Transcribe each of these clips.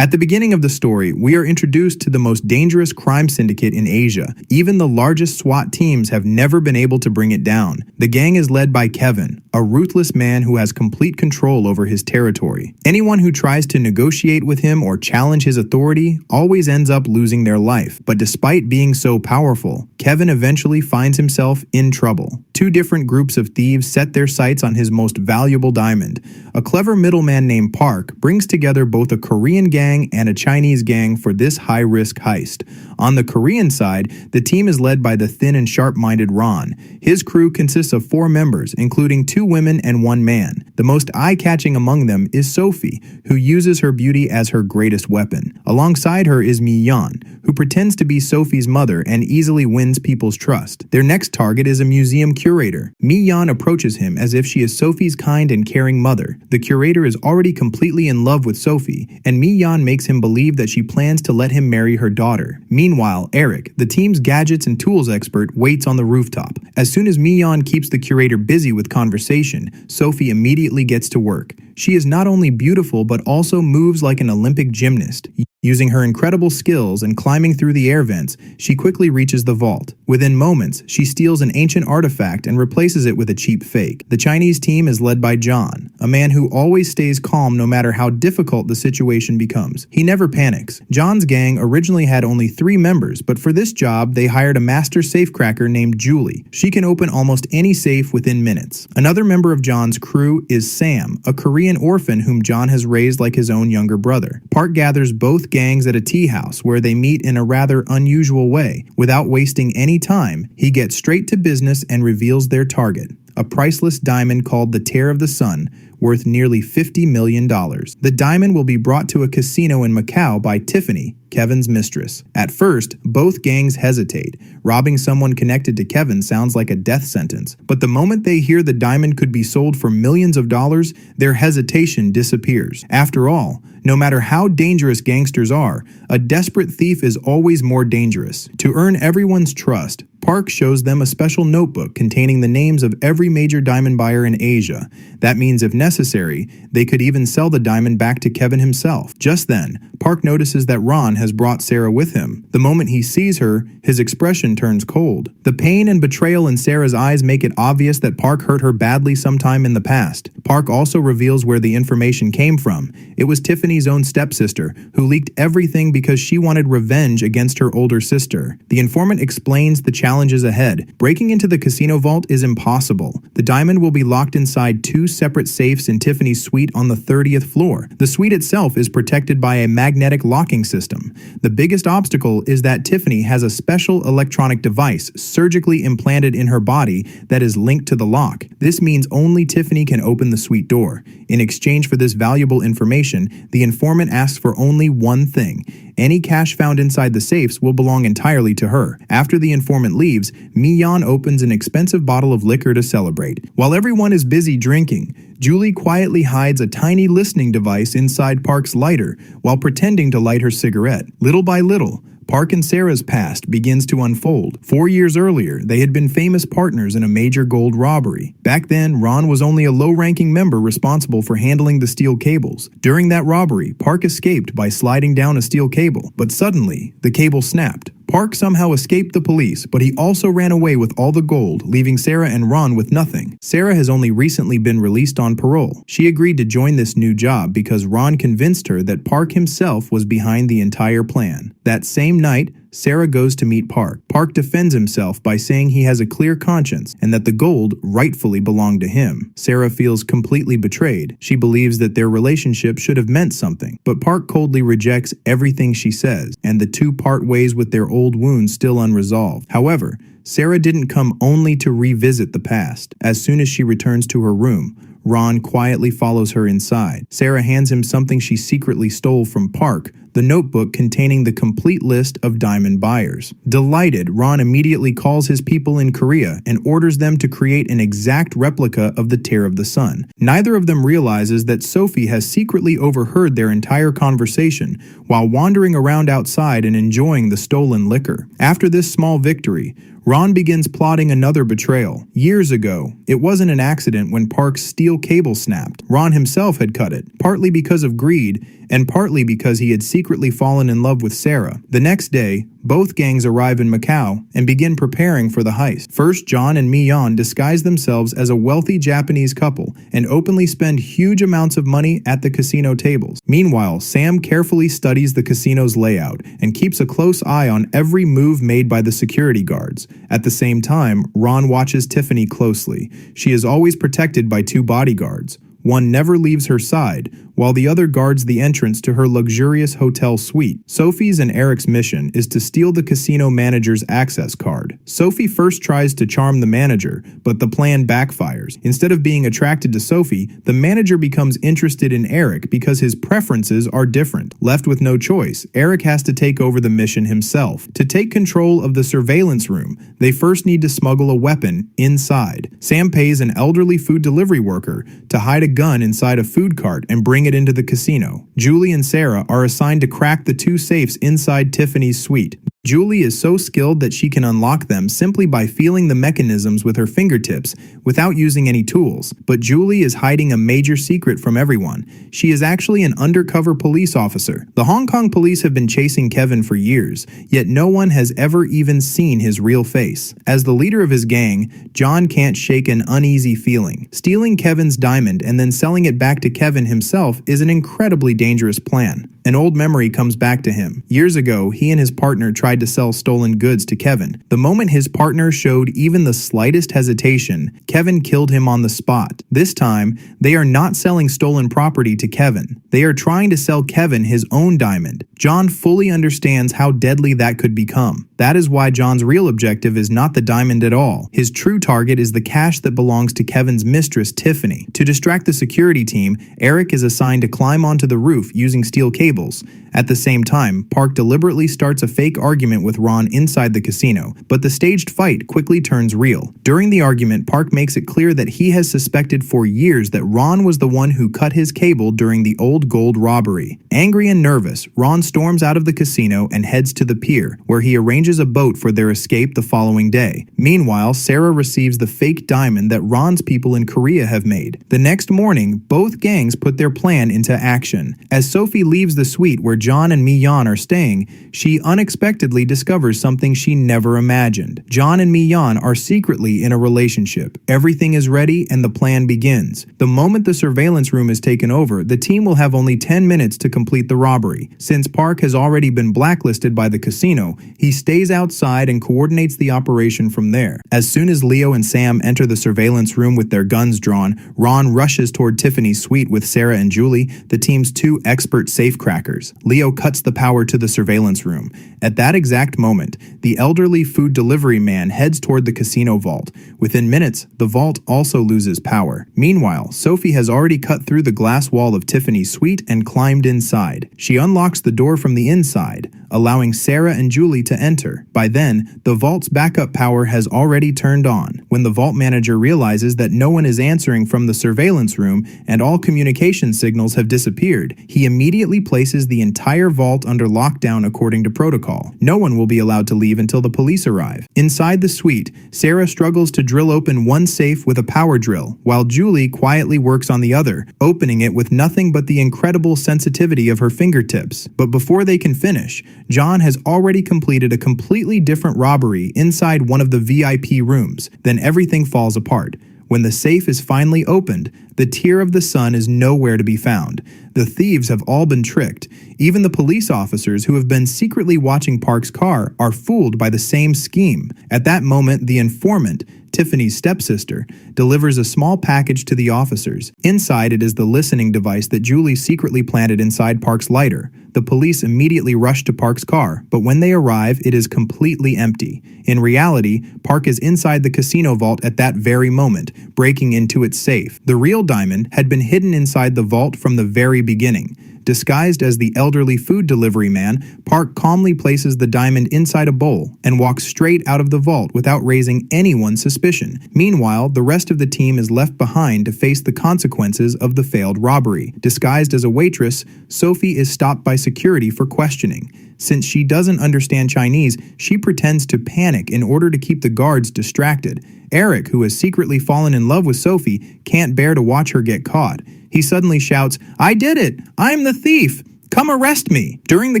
At the beginning of the story, we are introduced to the most dangerous crime syndicate in Asia. Even the largest SWAT teams have never been able to bring it down. The gang is led by Kevin, a ruthless man who has complete control over his territory. Anyone who tries to negotiate with him or challenge his authority always ends up losing their life. But despite being so powerful, Kevin eventually finds himself in trouble. Two different groups of thieves set their sights on his most valuable diamond. A clever middleman named Park brings together both a Korean gang and a Chinese gang for this high-risk heist. On the Korean side, the team is led by the thin and sharp-minded Ron. His crew consists of 4 members, including 2 women and 1 man. The most eye-catching among them is Sophie, who uses her beauty as her greatest weapon. Alongside her is Mi-yeon, who pretends to be Sophie's mother and easily wins people's trust. Their next target is a museum curator. Mi-yeon approaches him as if she is Sophie's kind and caring mother. The curator is already completely in love with Sophie, and Mi-yeon makes him believe that she plans to let him marry her daughter. Meanwhile, Eric, the team's gadgets and tools expert, waits on the rooftop. As soon as Mi-yeon keeps the curator busy with conversation, Sophie immediately gets to work. She is not only beautiful but also moves like an Olympic gymnast. Using her incredible skills and climbing through the air vents, she quickly reaches the vault. Within moments, she steals an ancient artifact and replaces it with a cheap fake. The Chinese team is led by John, a man who always stays calm no matter how difficult the situation becomes. He never panics. John's gang originally had only 3 members, but for this job, they hired a master safecracker named Julie. She can open almost any safe within minutes. Another member of John's crew is Sam, a Korean orphan whom John has raised like his own younger brother. Park gathers both gangs at a tea house where they meet in a rather unusual way. Without wasting any time, he gets straight to business and reveals their target, a priceless diamond called the Tear of the Sun, worth nearly $50 million. The diamond will be brought to a casino in Macau by Tiffany, Kevin's mistress. At first, both gangs hesitate. Robbing someone connected to Kevin sounds like a death sentence. But the moment they hear the diamond could be sold for millions of dollars, their hesitation disappears. After all, no matter how dangerous gangsters are, a desperate thief is always more dangerous. To earn everyone's trust, Park shows them a special notebook containing the names of every major diamond buyer in Asia. That means if necessary, they could even sell the diamond back to Kevin himself. Just then, Park notices that Ron has brought Sarah with him. The moment he sees her, his expression turns cold. The pain and betrayal in Sarah's eyes make it obvious that Park hurt her badly sometime in the past. Park also reveals where the information came from. It was Tiffany's own stepsister, who leaked everything because she wanted revenge against her older sister. The informant explains the challenges ahead. Breaking into the casino vault is impossible. The diamond will be locked inside 2 separate safes in Tiffany's suite on the 30th floor. The suite itself is protected by a magnetic locking system. The biggest obstacle is that Tiffany has a special electronic device surgically implanted in her body that is linked to the lock. This means only Tiffany can open the suite door. In exchange for this valuable information, the informant asks for only one thing. Any cash found inside the safes will belong entirely to her. After the informant leaves, Mi-yeon opens an expensive bottle of liquor to celebrate. While everyone is busy drinking, Julie quietly hides a tiny listening device inside Park's lighter while pretending to light her cigarette. Little by little, Park and Sarah's past begins to unfold. 4 years earlier, they had been famous partners in a major gold robbery. Back then, Ron was only a low-ranking member responsible for handling the steel cables. During that robbery, Park escaped by sliding down a steel cable, but suddenly, the cable snapped. Park somehow escaped the police, but he also ran away with all the gold, leaving Sarah and Ron with nothing. Sarah has only recently been released on parole. She agreed to join this new job because Ron convinced her that Park himself was behind the entire plan. That same night, Sarah goes to meet Park. Park defends himself by saying he has a clear conscience and that the gold rightfully belonged to him. Sarah feels completely betrayed. She believes that their relationship should have meant something, but Park coldly rejects everything she says, and the two part ways with their old wounds still unresolved. However, Sarah didn't come only to revisit the past. As soon as she returns to her room, Ron quietly follows her inside. Sarah hands him something she secretly stole from Park, the notebook containing the complete list of diamond buyers. Delighted, Ron immediately calls his people in Korea and orders them to create an exact replica of the Tear of the Sun. Neither of them realizes that Sophie has secretly overheard their entire conversation while wandering around outside and enjoying the stolen liquor. After this small victory, Ron begins plotting another betrayal. Years ago, it wasn't an accident when Park's steel cable snapped. Ron himself had cut it, partly because of greed and partly because he had secretly fallen in love with Sarah. The next day, both gangs arrive in Macau and begin preparing for the heist. First, John and Mi-yeon disguise themselves as a wealthy Japanese couple and openly spend huge amounts of money at the casino tables. Meanwhile, Sam carefully studies the casino's layout and keeps a close eye on every move made by the security guards. At the same time, Ron watches Tiffany closely. She is always protected by two bodyguards. One never leaves her side, while the other guards the entrance to her luxurious hotel suite. Sophie's and Eric's mission is to steal the casino manager's access card. Sophie first tries to charm the manager, but the plan backfires. Instead of being attracted to Sophie, the manager becomes interested in Eric because his preferences are different. Left with no choice, Eric has to take over the mission himself. To take control of the surveillance room, they first need to smuggle a weapon inside. Sam pays an elderly food delivery worker to hide a gun inside a food cart and bring it into the casino. Julie and Sarah are assigned to crack the two safes inside Tiffany's suite. Julie is so skilled that she can unlock them simply by feeling the mechanisms with her fingertips without using any tools. But Julie is hiding a major secret from everyone. She is actually an undercover police officer. The Hong Kong police have been chasing Kevin for years, yet no one has ever even seen his real face. As the leader of his gang, John can't shake an uneasy feeling. Stealing Kevin's diamond and then selling it back to Kevin himself is an incredibly dangerous plan. An old memory comes back to him. Years ago, he and his partner tried to sell stolen goods to Kevin. The moment his partner showed even the slightest hesitation, Kevin killed him on the spot. This time, they are not selling stolen property to Kevin. They are trying to sell Kevin his own diamond. John fully understands how deadly that could become. That is why John's real objective is not the diamond at all. His true target is the cash that belongs to Kevin's mistress, Tiffany. To distract the security team, Eric is assigned to climb onto the roof using steel cables. At the same time, Park deliberately starts a fake argument with Ron inside the casino, but the staged fight quickly turns real. During the argument, Park makes it clear that he has suspected for years that Ron was the one who cut his cable during the old gold robbery. Angry and nervous, Ron storms out of the casino and heads to the pier, where he arranges a boat for their escape the following day. Meanwhile, Sarah receives the fake diamond that Ron's people in Korea have made. The next morning, both gangs put their plan into action. As Sophie leaves the suite where John and Mi-yeon are staying, she unexpectedly discovers something she never imagined. John and Mi-yeon are secretly in a relationship. Everything is ready and the plan begins. The moment the surveillance room is taken over, the team will have only 10 minutes to complete the robbery. Since Park has already been blacklisted by the casino, he stays outside and coordinates the operation from there. As soon as Leo and Sam enter the surveillance room with their guns drawn, Ron rushes toward Tiffany's suite with Sarah and Julie, the team's two expert safecrackers. Leo cuts the power to the surveillance room. At that exact moment, the elderly food delivery man heads toward the casino vault. Within minutes, the vault also loses power. Meanwhile, Sophie has already cut through the glass wall of Tiffany's suite and climbed inside. She unlocks the door from the inside, allowing Sarah and Julie to enter. By then, the vault's backup power has already turned on. When the vault manager realizes that no one is answering from the surveillance room and all communication signals have disappeared, he immediately places the entire vault under lockdown according to protocol. No one will be allowed to leave until the police arrive. Inside the suite, Sarah struggles to drill open one safe with a power drill, while Julie quietly works on the other, opening it with nothing but the incredible sensitivity of her fingertips. But before they can finish, John has already completed a completely different robbery inside one of the VIP rooms. Then everything falls apart. When the safe is finally opened, the tear of the sun is nowhere to be found. The thieves have all been tricked. Even the police officers who have been secretly watching Park's car are fooled by the same scheme. At that moment, the informant, Tiffany's stepsister, delivers a small package to the officers. Inside it is the listening device that Julie secretly planted inside Park's lighter. The police immediately rush to Park's car, but when they arrive, it is completely empty. In reality, Park is inside the casino vault at that very moment, breaking into its safe. The real diamond had been hidden inside the vault from the very beginning. Disguised as the elderly food delivery man, Park calmly places the diamond inside a bowl and walks straight out of the vault without raising anyone's suspicion. Meanwhile, the rest of the team is left behind to face the consequences of the failed robbery. Disguised as a waitress, Sophie is stopped by security for questioning. Since she doesn't understand Chinese, she pretends to panic in order to keep the guards distracted. Eric, who has secretly fallen in love with Sophie, can't bear to watch her get caught. He suddenly shouts, "I did it! I'm the thief!" "Come arrest me!" During the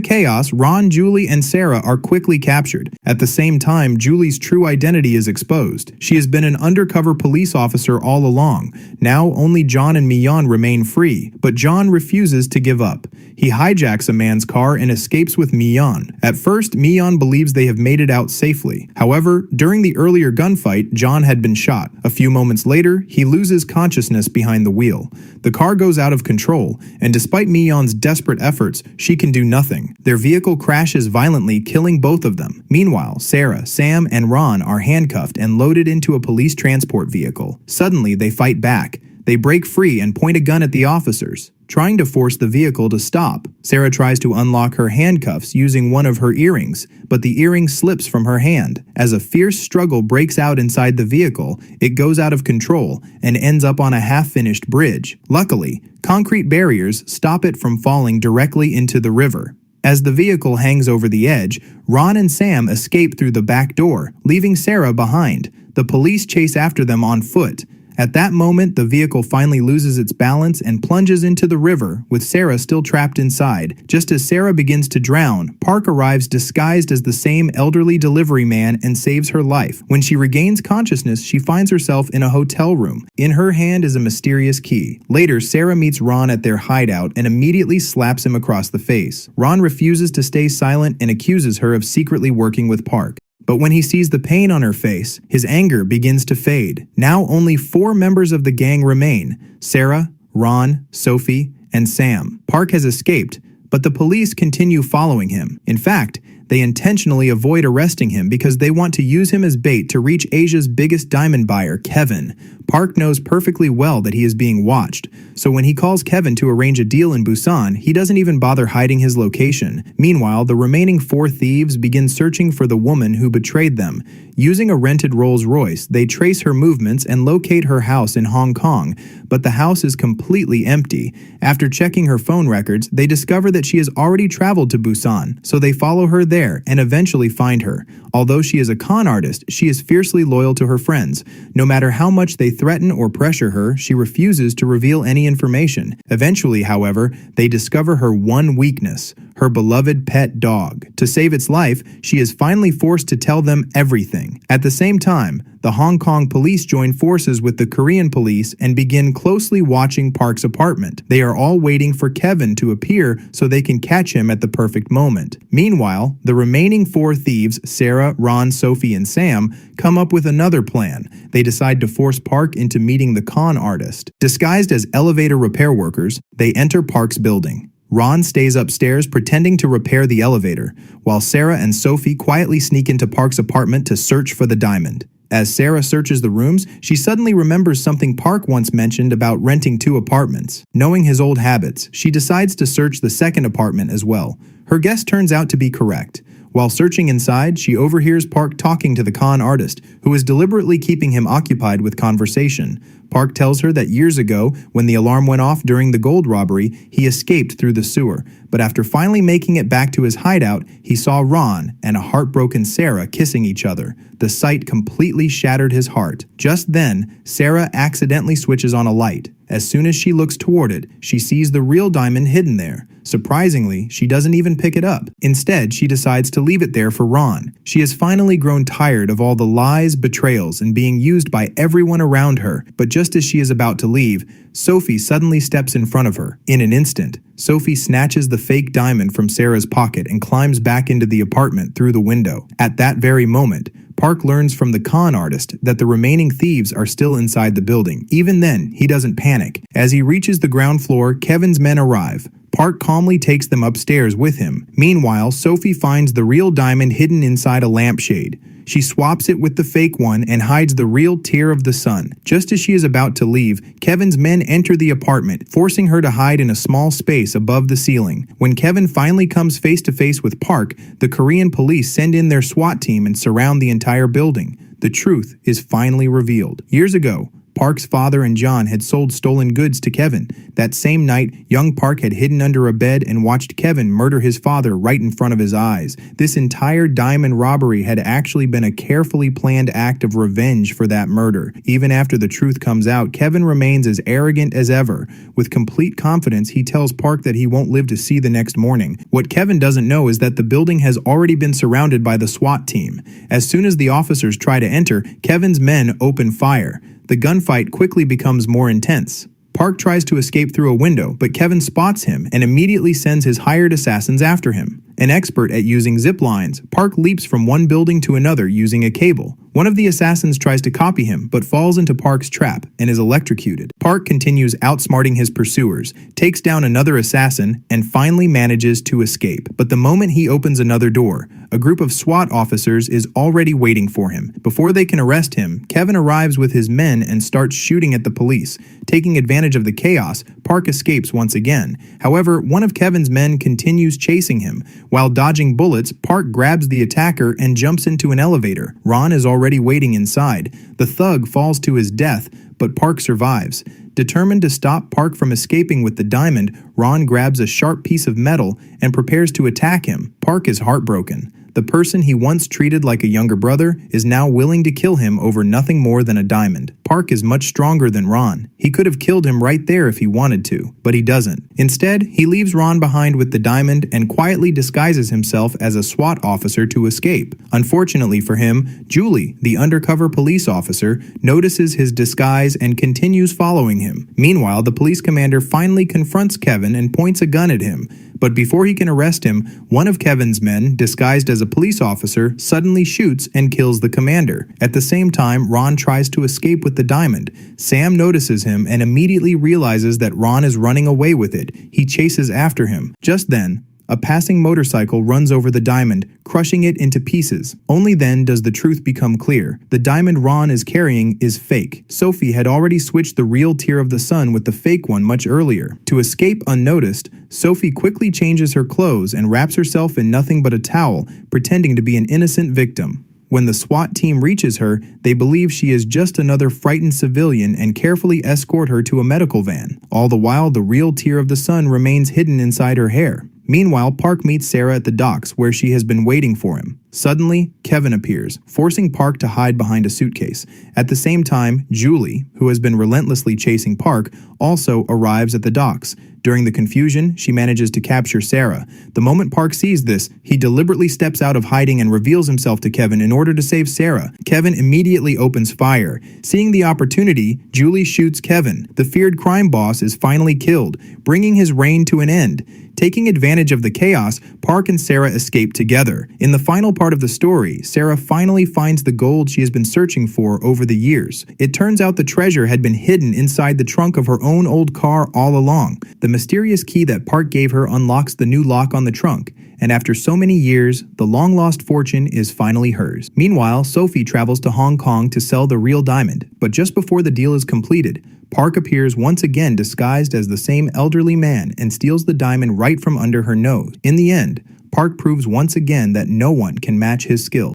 chaos, Ron, Julie, and Sarah are quickly captured. At the same time, Julie's true identity is exposed. She has been an undercover police officer all along. Now, only John and Mian remain free, but John refuses to give up. He hijacks a man's car and escapes with Mian. At first, Mian believes they have made it out safely. However, during the earlier gunfight, John had been shot. A few moments later, he loses consciousness behind the wheel. The car goes out of control, and despite Mian's desperate efforts, she can do nothing. Their vehicle crashes violently, killing both of them. Meanwhile, Sarah, Sam, and Ron are handcuffed and loaded into a police transport vehicle. Suddenly, they fight back. They break free and point a gun at the officers, trying to force the vehicle to stop. Sarah tries to unlock her handcuffs using one of her earrings, but the earring slips from her hand. As a fierce struggle breaks out inside the vehicle, it goes out of control and ends up on a half-finished bridge. Luckily, concrete barriers stop it from falling directly into the river. As the vehicle hangs over the edge, Ron and Sam escape through the back door, leaving Sarah behind. The police chase after them on foot. At that moment, the vehicle finally loses its balance and plunges into the river, with Sarah still trapped inside. Just as Sarah begins to drown, Park arrives disguised as the same elderly delivery man and saves her life. When she regains consciousness, she finds herself in a hotel room. In her hand is a mysterious key. Later, Sarah meets Ron at their hideout and immediately slaps him across the face. Ron refuses to stay silent and accuses her of secretly working with Park. But when he sees the pain on her face, his anger begins to fade. Now only 4 members of the gang remain: Sarah, Ron, Sophie, and Sam. Park has escaped, but the police continue following him. In fact, they intentionally avoid arresting him because they want to use him as bait to reach Asia's biggest diamond buyer, Kevin. Park knows perfectly well that he is being watched, so when he calls Kevin to arrange a deal in Busan, he doesn't even bother hiding his location. Meanwhile, the remaining 4 thieves begin searching for the woman who betrayed them. Using a rented Rolls-Royce, they trace her movements and locate her house in Hong Kong, but the house is completely empty. After checking her phone records, they discover that she has already traveled to Busan, so they follow her there and eventually find her. Although she is a con artist, she is fiercely loyal to her friends. No matter how much they threaten or pressure her, she refuses to reveal any information. Eventually, however, they discover her one weakness: her beloved pet dog. To save its life, she is finally forced to tell them everything. At the same time, the Hong Kong police join forces with the Korean police and begin closely watching Park's apartment. They are all waiting for Kevin to appear so they can catch him at the perfect moment. Meanwhile, the remaining 4 thieves, Sarah, Ron, Sophie, and Sam, come up with another plan. They decide to force Park into meeting the con artist. Disguised as elevator repair workers, they enter Park's building. Ron stays upstairs pretending to repair the elevator, while Sarah and Sophie quietly sneak into Park's apartment to search for the diamond. As Sarah searches the rooms, she suddenly remembers something Park once mentioned about renting 2 apartments. Knowing his old habits, she decides to search the second apartment as well. Her guess turns out to be correct. While searching inside, she overhears Park talking to the con artist, who is deliberately keeping him occupied with conversation. Park tells her that years ago, when the alarm went off during the gold robbery, he escaped through the sewer. But after finally making it back to his hideout, he saw Ron and a heartbroken Sarah kissing each other. The sight completely shattered his heart. Just then, Sarah accidentally switches on a light. As soon as she looks toward it, she sees the real diamond hidden there. Surprisingly, she doesn't even pick it up. Instead, she decides to leave it there for Ron. She has finally grown tired of all the lies, betrayals, and being used by everyone around her. But just as she is about to leave, Sophie suddenly steps in front of her. In an instant, Sophie snatches the fake diamond from Sarah's pocket and climbs back into the apartment through the window. At that very moment, Park learns from the con artist that the remaining thieves are still inside the building. Even then, he doesn't panic. As he reaches the ground floor, Kevin's men arrive. Park calmly takes them upstairs with him. Meanwhile, Sophie finds the real diamond hidden inside a lampshade. She swaps it with the fake one and hides the real tear of the sun. Just as she is about to leave, Kevin's men enter the apartment, forcing her to hide in a small space above the ceiling. When Kevin finally comes face to face with Park, the Korean police send in their SWAT team and surround the entire building. The truth is finally revealed. Years ago, Park's father and John had sold stolen goods to Kevin. That same night, young Park had hidden under a bed and watched Kevin murder his father right in front of his eyes. This entire diamond robbery had actually been a carefully planned act of revenge for that murder. Even after the truth comes out, Kevin remains as arrogant as ever. With complete confidence, he tells Park that he won't live to see the next morning. What Kevin doesn't know is that the building has already been surrounded by the SWAT team. As soon as the officers try to enter, Kevin's men open fire. The gunfight quickly becomes more intense. Park tries to escape through a window, but Kevin spots him and immediately sends his hired assassins after him. An expert at using zip lines, Park leaps from one building to another using a cable. One of the assassins tries to copy him, but falls into Park's trap and is electrocuted. Park continues outsmarting his pursuers, takes down another assassin, and finally manages to escape. But the moment he opens another door, a group of SWAT officers is already waiting for him. Before they can arrest him, Kevin arrives with his men and starts shooting at the police. Taking advantage of the chaos, Park escapes once again. However, one of Kevin's men continues chasing him. While dodging bullets, Park grabs the attacker and jumps into an elevator. Ron is already waiting inside. The thug falls to his death, but Park survives. Determined to stop Park from escaping with the diamond, Ron grabs a sharp piece of metal and prepares to attack him. Park is heartbroken. The person he once treated like a younger brother is now willing to kill him over nothing more than a diamond. Park is much stronger than Ron. He could have killed him right there if he wanted to, but he doesn't. Instead, he leaves Ron behind with the diamond and quietly disguises himself as a SWAT officer to escape. Unfortunately for him, Julie, the undercover police officer, notices his disguise and continues following him. Meanwhile, the police commander finally confronts Kevin and points a gun at him. But before he can arrest him, one of Kevin's men, disguised as a police officer, suddenly shoots and kills the commander. At the same time, Ron tries to escape with the diamond. Sam notices him and immediately realizes that Ron is running away with it. He chases after him. Just then, a passing motorcycle runs over the diamond, crushing it into pieces. Only then does the truth become clear. The diamond Ron is carrying is fake. Sophie had already switched the real Tear of the Sun with the fake one much earlier. To escape unnoticed, Sophie quickly changes her clothes and wraps herself in nothing but a towel, pretending to be an innocent victim. When the SWAT team reaches her, they believe she is just another frightened civilian and carefully escort her to a medical van. All the while, the real Tear of the Sun remains hidden inside her hair. Meanwhile, Park meets Sarah at the docks where she has been waiting for him. Suddenly, Kevin appears, forcing Park to hide behind a suitcase. At the same time, Julie, who has been relentlessly chasing Park, also arrives at the docks. During the confusion, she manages to capture Sarah. The moment Park sees this, he deliberately steps out of hiding and reveals himself to Kevin in order to save Sarah. Kevin immediately opens fire. Seeing the opportunity, Julie shoots Kevin. The feared crime boss is finally killed, bringing his reign to an end. Taking advantage of the chaos, Park and Sarah escape together. In the final part of the story, Sarah finally finds the gold she has been searching for over the years. It turns out the treasure had been hidden inside the trunk of her own old car all along. The mysterious key that Park gave her unlocks the new lock on the trunk, and after so many years, the long-lost fortune is finally hers. Meanwhile, Sophie travels to Hong Kong to sell the real diamond, but just before the deal is completed, Park appears once again disguised as the same elderly man and steals the diamond right from under her nose. In the end, Park proves once again that no one can match his skills.